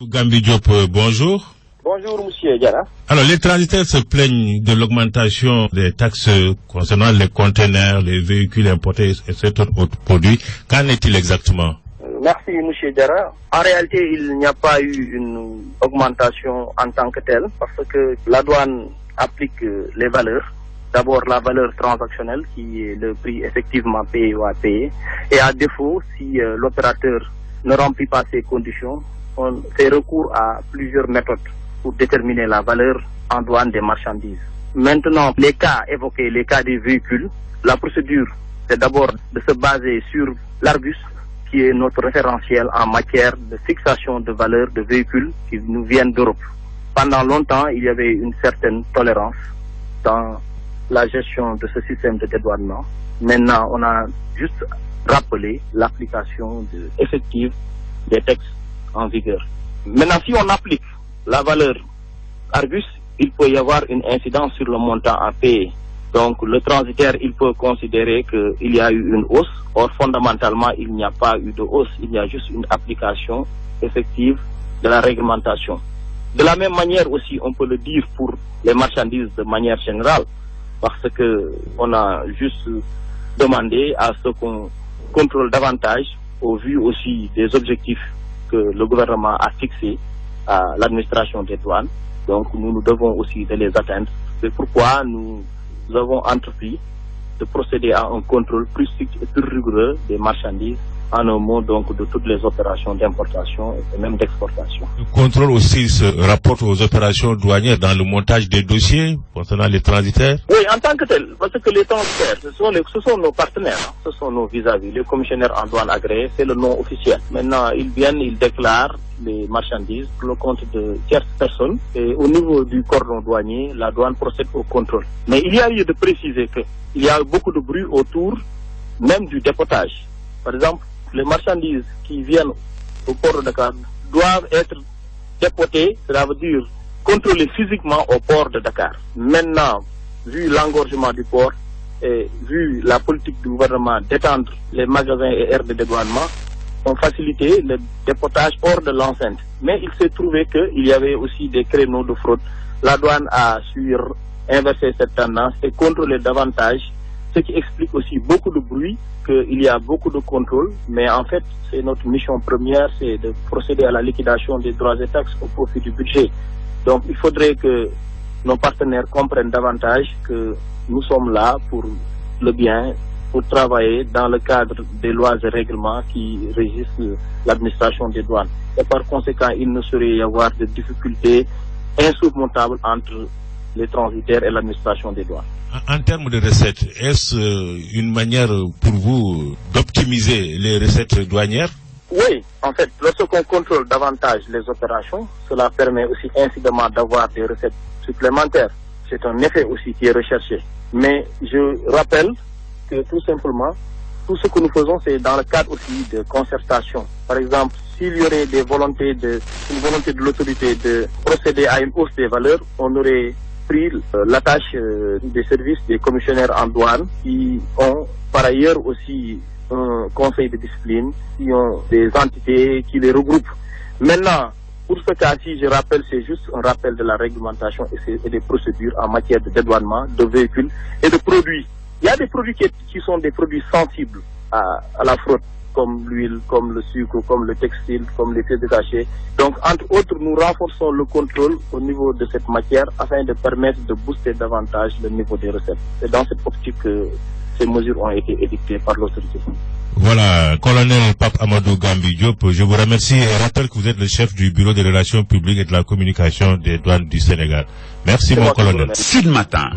Gambi Diop, bonjour. Bonjour, monsieur Diarra. Alors, les transitaires se plaignent de l'augmentation des taxes concernant les conteneurs, les véhicules importés et certains autres produits. Qu'en est-il exactement? Merci, monsieur Diarra. En réalité, il n'y a pas eu une augmentation en tant que telle parce que la douane applique les valeurs. D'abord, la valeur transactionnelle qui est le prix effectivement payé ou à payer. Et à défaut, si l'opérateur ne remplit pas ces conditions, on fait recours à plusieurs méthodes pour déterminer la valeur en douane des marchandises. Maintenant, les cas évoqués, les cas des véhicules, la procédure, c'est d'abord de se baser sur l'Argus, qui est notre référentiel en matière de fixation de valeur de véhicules qui nous viennent d'Europe. Pendant longtemps, il y avait une certaine tolérance dans la gestion de ce système de dédouanement. Maintenant, on a juste rappelé l'application effective des textes en vigueur. Maintenant, si on applique la valeur Argus, il peut y avoir une incidence sur le montant à payer. Donc, le transitaire, il peut considérer qu'il y a eu une hausse. Or, fondamentalement, il n'y a pas eu de hausse. Il y a juste une application effective de la réglementation. De la même manière aussi, on peut le dire pour les marchandises de manière générale, parce que on a juste demandé à ce qu'on contrôle davantage au vu aussi des objectifs que le gouvernement a fixés à l'administration des douanes. Donc nous devons aussi de les atteindre. C'est pourquoi nous avons entrepris de procéder à un contrôle plus strict et plus rigoureux des marchandises, en un mot donc de toutes les opérations d'importation et même d'exportation. Le contrôle aussi se rapporte aux opérations douanières dans le montage des dossiers concernant les transitaires? Oui, en tant que tel, parce que les transitaires, ce sont nos partenaires, ce sont nos vis-à-vis. Les commissionnaires en douane agréés, c'est le nom officiel. Maintenant, ils viennent, ils déclarent les marchandises pour le compte de tierces personnes. Et au niveau du cordon douanier, la douane procède au contrôle. Mais il y a lieu de préciser qu'il y a beaucoup de bruit autour même du dépotage. Par exemple, les marchandises qui viennent au port de Dakar doivent être dépotées, cela veut dire contrôlées physiquement au port de Dakar. Maintenant, vu l'engorgement du port et vu la politique du gouvernement d'étendre les magasins et aires de dédouanement, ont facilité le dépotage hors de l'enceinte. Mais il s'est trouvé qu'il y avait aussi des créneaux de fraude. La douane a su inverser cette tendance et contrôler davantage, ce qui explique aussi beaucoup de bruit, qu'il y a beaucoup de contrôle, mais en fait, c'est notre mission première, c'est de procéder à la liquidation des droits et taxes au profit du budget. Donc, il faudrait que nos partenaires comprennent davantage que nous sommes là pour le bien, pour travailler dans le cadre des lois et règlements qui régissent l'administration des douanes. Et par conséquent, il ne saurait y avoir de difficultés insurmontables entre les transitaires et l'administration des douanes. En termes de recettes, est-ce une manière pour vous d'optimiser les recettes douanières? Oui, en fait, lorsqu'on contrôle davantage les opérations, cela permet aussi incidemment d'avoir des recettes supplémentaires. C'est un effet aussi qui est recherché. Mais je rappelle que tout simplement, tout ce que nous faisons, c'est dans le cadre aussi de concertation. Par exemple, s'il y aurait une volonté de l'autorité de procéder à une hausse des valeurs, on aurait pris la tâche des services des commissionnaires en douane qui ont par ailleurs aussi un conseil de discipline, qui ont des entités qui les regroupent. Maintenant, pour ce cas-ci, je rappelle, c'est juste un rappel de la réglementation et des procédures en matière de dédouanement, de véhicules et de produits. Il y a des produits qui sont des produits sensibles à la fraude, comme l'huile, comme le sucre, comme le textile, comme les pièces détachées. Donc, entre autres, nous renforçons le contrôle au niveau de cette matière afin de permettre de booster davantage le niveau des recettes. C'est dans cette optique que ces mesures ont été édictées par l'autorité. Voilà, colonel Pape Amadou Gambi Diop, je vous remercie et rappelle que vous êtes le chef du bureau des relations publiques et de la communication des douanes du Sénégal. Merci mon colonel. Sud Matin.